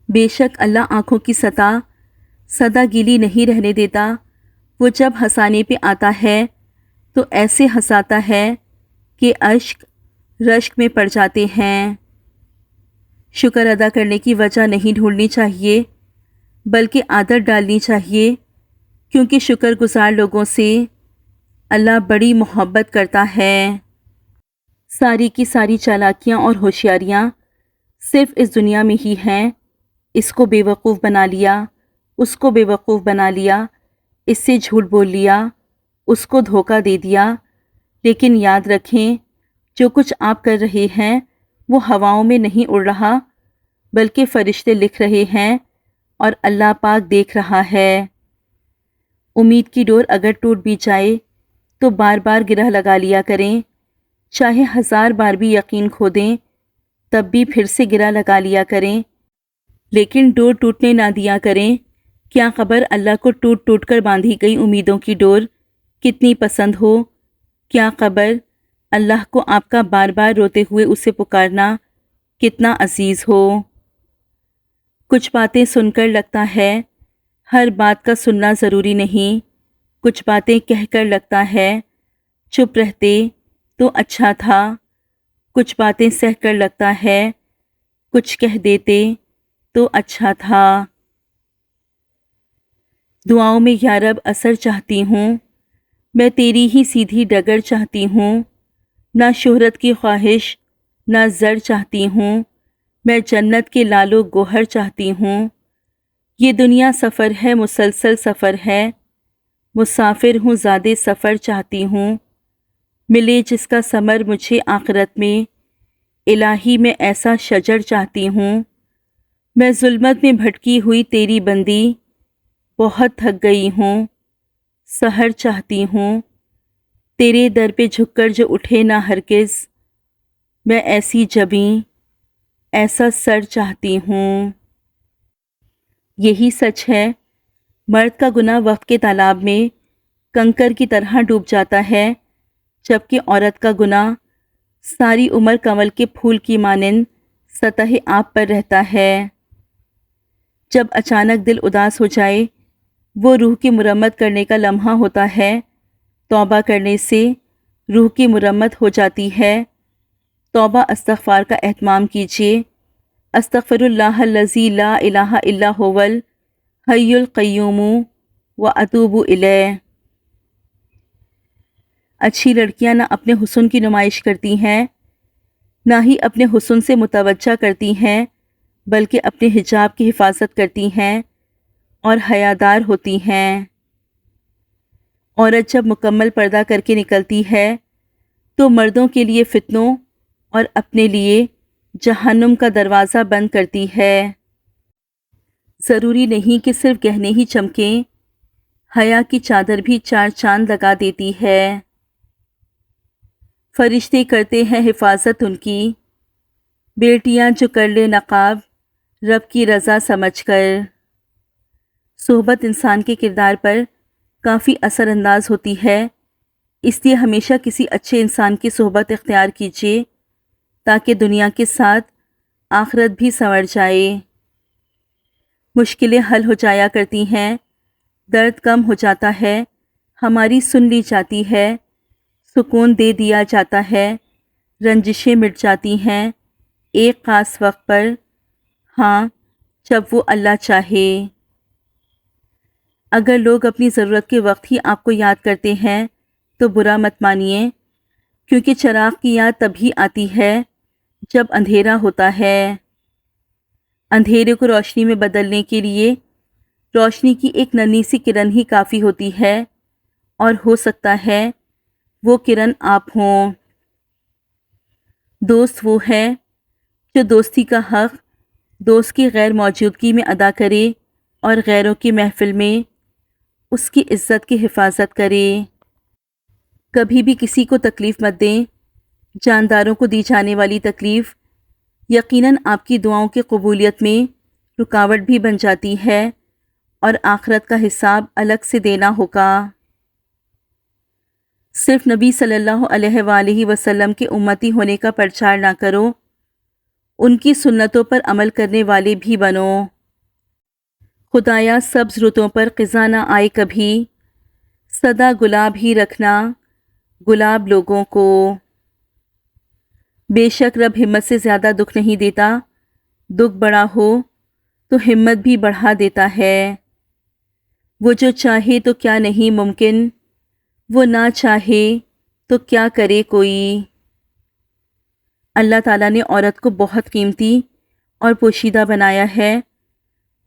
بے شک اللہ آنکھوں کی سطح سدا گیلی نہیں رہنے دیتا۔ وہ جب ہنسانے پہ آتا ہے تو ایسے ہنساتا ہے کہ اشک رشک میں پڑ جاتے ہیں۔ شکر ادا کرنے کی وجہ نہیں ڈھونڈنی چاہیے بلکہ عادت ڈالنی چاہیے، کیونکہ شکر گزار لوگوں سے اللہ بڑی محبت کرتا ہے۔ ساری کی ساری چالاکیاں اور ہوشیاریاں صرف اس دنیا میں ہی ہیں۔ اس کو بے وقوف بنا لیا، اس کو بے وقوف بنا لیا، اس سے جھوٹ بول لیا، اس کو دھوکہ دے دیا۔ لیکن یاد رکھیں، جو کچھ آپ کر رہے ہیں وہ ہواؤں میں نہیں اڑ رہا بلکہ فرشتے لکھ رہے ہیں اور اللہ پاک دیکھ رہا ہے۔ امید کی ڈور اگر ٹوٹ بھی جائے تو بار بار گرہ لگا لیا کریں، چاہے 1000 بار بھی یقین کھو دیں تب بھی پھر سے گرہ لگا لیا کریں، لیکن ڈور ٹوٹنے نہ دیا کریں۔ کیا خبر اللہ کو ٹوٹ ٹوٹ کر باندھی گئی امیدوں کی ڈور کتنی پسند ہو، کیا خبر اللہ کو آپ کا بار بار روتے ہوئے اسے پکارنا کتنا عزیز ہو۔ کچھ باتیں سن کر لگتا ہے ہر بات کا سننا ضروری نہیں، کچھ باتیں کہہ کر لگتا ہے چپ رہتے تو اچھا تھا، کچھ باتیں سہ کر لگتا ہے کچھ کہہ دیتے تو اچھا تھا۔ دعاؤں میں یا رب اثر چاہتی ہوں، میں تیری ہی سیدھی ڈگر چاہتی ہوں، نہ شہرت کی خواہش نہ زر چاہتی ہوں، میں جنت کے لالو گوہر چاہتی ہوں۔ یہ دنیا سفر ہے، مسلسل سفر ہے، مسافر ہوں زیادہ سفر چاہتی ہوں، ملے جس کا ثمر مجھے آخرت میں، الہی میں ایسا شجر چاہتی ہوں۔ میں ظلمت میں بھٹکی ہوئی تیری بندی، بہت تھک گئی ہوں، سحر چاہتی ہوں، تیرے در پہ جھک کر جو اٹھے نہ ہرگز، میں ایسی جبیں ایسا سر چاہتی ہوں۔ یہی سچ ہے، مرد کا گناہ وقت کے تالاب میں کنکر کی طرح ڈوب جاتا ہے، جبکہ عورت کا گناہ ساری عمر کمل کے پھول کی مانند سطح آب پر رہتا ہے۔ جب اچانک دل اداس ہو جائے، وہ روح کی مرمت کرنے کا لمحہ ہوتا ہے، توبہ کرنے سے روح کی مرمت ہو جاتی ہے۔ توبہ استغفار کا اہتمام کیجیے۔ استغفر اللہ الذی لا الہ الا هو الحی القیوم واتوب الیہ۔ اچھی لڑکیاں نہ اپنے حسن کی نمائش کرتی ہیں، نہ ہی اپنے حسن سے متوجہ کرتی ہیں، بلکہ اپنے حجاب کی حفاظت کرتی ہیں اور حیادار ہوتی ہیں۔ عورت جب مکمل پردہ کر کے نکلتی ہے تو مردوں کے لیے فتنوں اور اپنے لیے جہنم کا دروازہ بند کرتی ہے۔ ضروری نہیں کہ صرف گہنے ہی چمکیں، حیا کی چادر بھی 4 چاند لگا دیتی ہے۔ فرشتے کرتے ہیں حفاظت ان کی، بیٹیاں جو کر لے نقاب رب کی رضا سمجھ کر۔ صحبت انسان کے کردار پر کافی اثر انداز ہوتی ہے، اس لیے ہمیشہ کسی اچھے انسان کی صحبت اختیار کیجیے تاکہ دنیا کے ساتھ آخرت بھی سنور جائے۔ مشکلیں حل ہو جایا کرتی ہیں، درد کم ہو جاتا ہے، ہماری سن لی جاتی ہے، سکون دے دیا جاتا ہے، رنجشیں مٹ جاتی ہیں ایک خاص وقت پر، ہاں جب وہ اللہ چاہے۔ اگر لوگ اپنی ضرورت کے وقت ہی آپ کو یاد کرتے ہیں تو برا مت مانیے، کیونکہ چراغ کی یاد تبھی آتی ہے جب اندھیرا ہوتا ہے۔ اندھیرے کو روشنی میں بدلنے کے لیے روشنی کی ایک ننھی سی کرن ہی کافی ہوتی ہے، اور ہو سکتا ہے وہ کرن آپ ہوں۔ دوست وہ ہے جو دوستی کا حق دوست کی غیر موجودگی میں ادا کرے اور غیروں کی محفل میں اس کی عزت کی حفاظت کرے۔ کبھی بھی کسی کو تکلیف مت دیں، جانداروں کو دی جانے والی تکلیف یقیناً آپ کی دعاؤں کی قبولیت میں رکاوٹ بھی بن جاتی ہے اور آخرت کا حساب الگ سے دینا ہوگا۔ صرف نبی صلی اللہ علیہ وآلہ وسلم کے امتی ہونے کا پرچار نہ کرو، ان کی سنتوں پر عمل کرنے والے بھی بنو۔ خدایا سبز رتوں پر خزاں نہ آئے کبھی، سدا گلاب ہی رکھنا گلاب لوگوں کو۔ بے شک رب ہمت سے زیادہ دکھ نہیں دیتا، دکھ بڑا ہو تو ہمت بھی بڑھا دیتا ہے۔ وہ جو چاہے تو کیا نہیں ممکن، وہ نہ چاہے تو کیا کرے کوئی۔ اللہ تعالیٰ نے عورت کو بہت قیمتی اور پوشیدہ بنایا ہے۔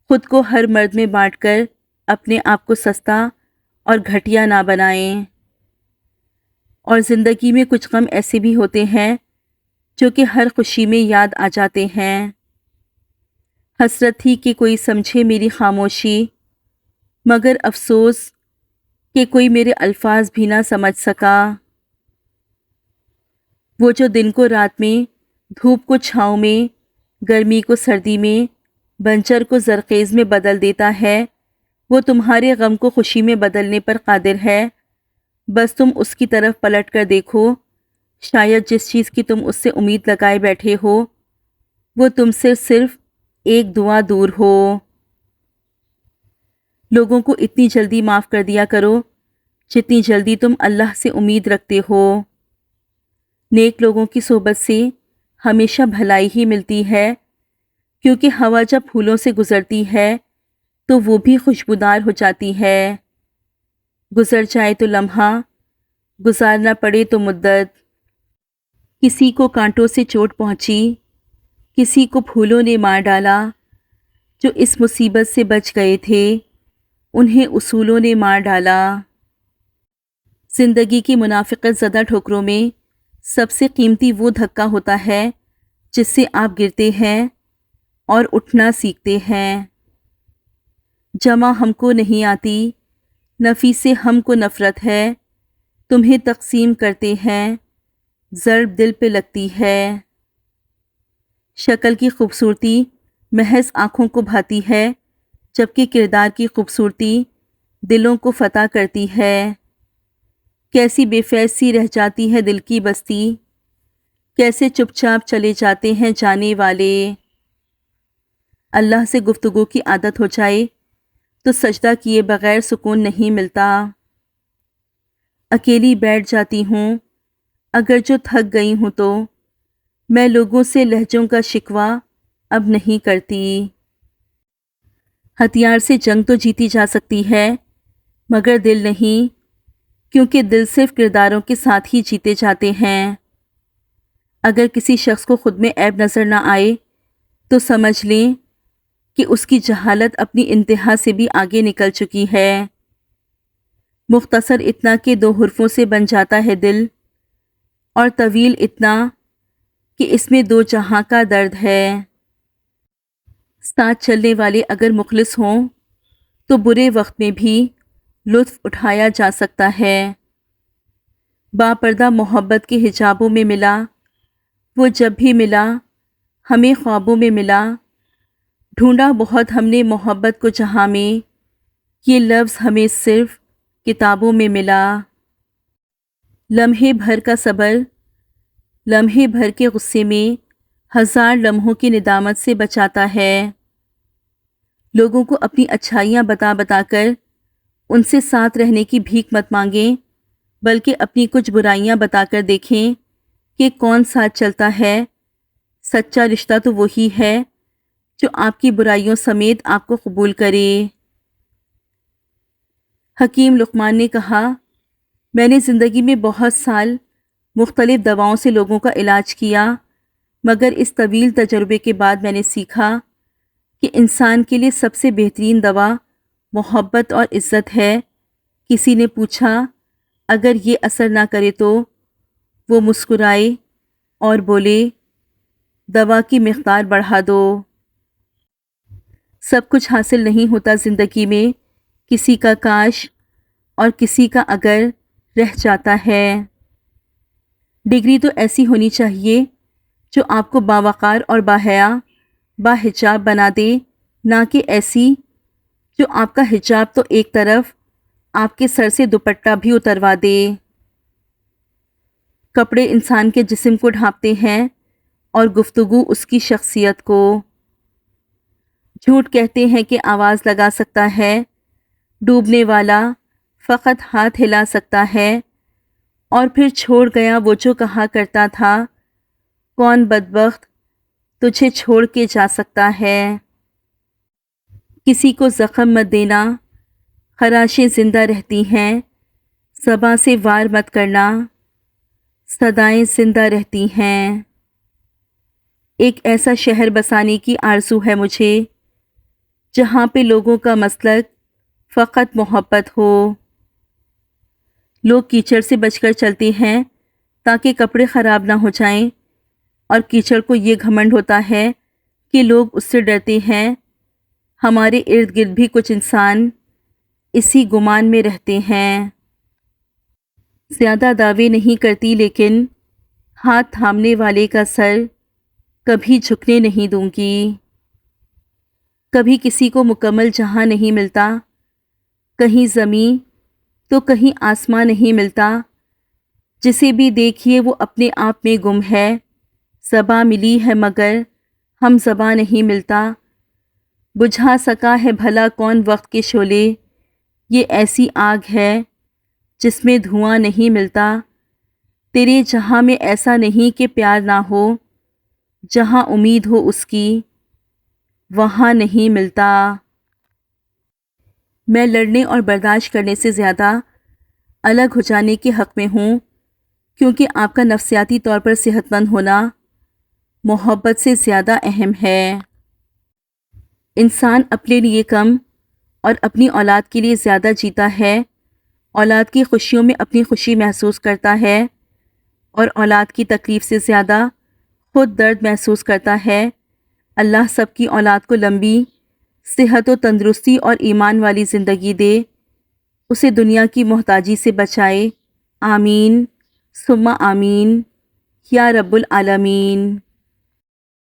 خود کو ہر مرد میں بانٹ کر اپنے آپ کو سستا اور گھٹیا نہ بنائیں۔ اور زندگی میں کچھ غم ایسے بھی ہوتے ہیں جو کہ ہر خوشی میں یاد آ جاتے ہیں۔ حسرت تھی کہ کوئی سمجھے میری خاموشی، مگر افسوس کہ کوئی میرے الفاظ بھی نہ سمجھ سکا۔ وہ جو دن کو رات میں، دھوپ کو چھاؤں میں، گرمی کو سردی میں، بنجر کو زرخیز میں بدل دیتا ہے، وہ تمہارے غم کو خوشی میں بدلنے پر قادر ہے۔ بس تم اس کی طرف پلٹ کر دیکھو، شاید جس چیز کی تم اس سے امید لگائے بیٹھے ہو وہ تم سے صرف ایک دعا دور ہو۔ لوگوں کو اتنی جلدی معاف کر دیا کرو جتنی جلدی تم اللہ سے امید رکھتے ہو۔ نیک لوگوں کی صحبت سے ہمیشہ بھلائی ہی ملتی ہے، کیونکہ ہوا جب پھولوں سے گزرتی ہے تو وہ بھی خوشبودار ہو جاتی ہے۔ گزر جائے تو لمحہ، گزارنا پڑے تو مدت۔ کسی کو کانٹوں سے چوٹ پہنچی، کسی کو پھولوں نے مار ڈالا، جو اس مصیبت سے بچ گئے تھے انہیں اصولوں نے مار ڈالا۔ زندگی کی منافقت زدہ ٹھوکروں میں سب سے قیمتی وہ دھکا ہوتا ہے جس سے آپ گرتے ہیں اور اٹھنا سیکھتے ہیں۔ جمع ہم کو نہیں آتی، نفی سے ہم کو نفرت ہے، تمہیں تقسیم کرتے ہیں، ضرب دل پہ لگتی ہے۔ شکل کی خوبصورتی محض آنکھوں کو بھاتی ہے، جبکہ کردار کی خوبصورتی دلوں کو فتح کرتی ہے۔ کیسی بے فیض سی رہ جاتی ہے دل کی بستی، کیسے چپ چاپ چلے جاتے ہیں جانے والے۔ اللہ سے گفتگو کی عادت ہو جائے تو سجدہ کیے بغیر سکون نہیں ملتا۔ اکیلی بیٹھ جاتی ہوں اگر جو تھک گئی ہوں تو، میں لوگوں سے لہجوں کا شکوہ اب نہیں کرتی۔ ہتھیار سے جنگ تو جیتی جا سکتی ہے مگر دل نہیں، کیونکہ دل صرف کرداروں کے ساتھ ہی جیتے جاتے ہیں۔ اگر کسی شخص کو خود میں عیب نظر نہ آئے تو سمجھ لیں کہ اس کی جہالت اپنی انتہا سے بھی آگے نکل چکی ہے۔ مختصر اتنا کہ دو حرفوں سے بن جاتا ہے دل، اور طویل اتنا کہ اس میں دو جہاں کا درد ہے۔ ساتھ چلنے والے اگر مخلص ہوں تو برے وقت میں بھی لطف اٹھایا جا سکتا ہے۔ باپردہ محبت کے حجابوں میں ملا، وہ جب بھی ملا ہمیں خوابوں میں ملا۔ ڈھونڈا بہت ہم نے محبت کو جہاں میں، یہ لفظ ہمیں صرف کتابوں میں ملا۔ لمحے بھر کا صبر، لمحے بھر کے غصے میں ہزار لمحوں کی ندامت سے بچاتا ہے۔ لوگوں کو اپنی اچھائیاں بتا بتا کر ان سے ساتھ رہنے کی بھیک مت مانگیں، بلکہ اپنی کچھ برائیاں بتا کر دیکھیں کہ کون ساتھ چلتا ہے۔ سچا رشتہ تو وہی ہے جو آپ کی برائیوں سمیت آپ کو قبول کرے۔ حکیم لقمان نے کہا، میں نے زندگی میں بہت سال مختلف دواؤں سے لوگوں کا علاج کیا، مگر اس طویل تجربے کے بعد میں نے سیکھا کہ انسان کے لیے سب سے بہترین دوا محبت اور عزت ہے۔ کسی نے پوچھا، اگر یہ اثر نہ کرے تو؟ وہ مسکرائے اور بولے، دوا کی مقدار بڑھا دو۔ سب کچھ حاصل نہیں ہوتا زندگی میں، کسی کا کاش اور کسی کا اگر رہ جاتا ہے۔ ڈگری تو ایسی ہونی چاہیے جو آپ کو باوقار اور باحیا، باحجاب بنا دے، نہ کہ ایسی جو آپ کا حجاب تو ایک طرف، آپ کے سر سے دوپٹہ بھی اتروا دے۔ کپڑے انسان کے جسم کو ڈھانپتے ہیں اور گفتگو اس کی شخصیت کو۔ جھوٹ کہتے ہیں کہ آواز لگا سکتا ہے، ڈوبنے والا فقط ہاتھ ہلا سکتا ہے، اور پھر چھوڑ گیا وہ جو کہا کرتا تھا، کون بدبخت تجھے چھوڑ کے جا سکتا ہے۔ کسی کو زخم مت دینا، خراشیں زندہ رہتی ہیں، صبا سے وار مت کرنا، صدائیں زندہ رہتی ہیں۔ ایک ایسا شہر بسانے کی آرزو ہے مجھے جہاں پہ لوگوں کا مسلک فقط محبت ہو۔ لوگ کیچڑ سے بچ کر چلتے ہیں تاکہ کپڑے خراب نہ ہو جائیں، اور کیچڑ کو یہ گھمنڈ ہوتا ہے کہ لوگ اس سے ڈرتے ہیں۔ ہمارے ارد گرد بھی کچھ انسان اسی گمان میں رہتے ہیں۔ زیادہ دعوے نہیں کرتی، لیکن ہاتھ تھامنے والے کا سر کبھی جھکنے نہیں دوں گی۔ کبھی کسی کو مکمل جہاں نہیں ملتا، کہیں زمین تو کہیں آسمان نہیں ملتا، جسے بھی دیکھیے وہ اپنے آپ میں گم ہے۔ زباں ملی ہے مگر ہم زباں نہیں ملتا، بجھا سکا ہے بھلا کون وقت کے شعلے، یہ ایسی آگ ہے جس میں دھواں نہیں ملتا۔ تیرے جہاں میں ایسا نہیں کہ پیار نہ ہو، جہاں امید ہو اس کی وہاں نہیں ملتا۔ میں لڑنے اور برداشت کرنے سے زیادہ الگ ہو جانے کے حق میں ہوں، کیونکہ آپ کا نفسیاتی طور پر صحت مند ہونا محبت سے زیادہ اہم ہے۔ انسان اپنے لیے کم اور اپنی اولاد کے لیے زیادہ جیتا ہے، اولاد کی خوشیوں میں اپنی خوشی محسوس کرتا ہے، اور اولاد کی تکلیف سے زیادہ خود درد محسوس کرتا ہے۔ اللہ سب کی اولاد کو لمبی صحت و تندرستی اور ایمان والی زندگی دے، اسے دنیا کی محتاجی سے بچائے، آمین ثم آمین یا رب العالمین۔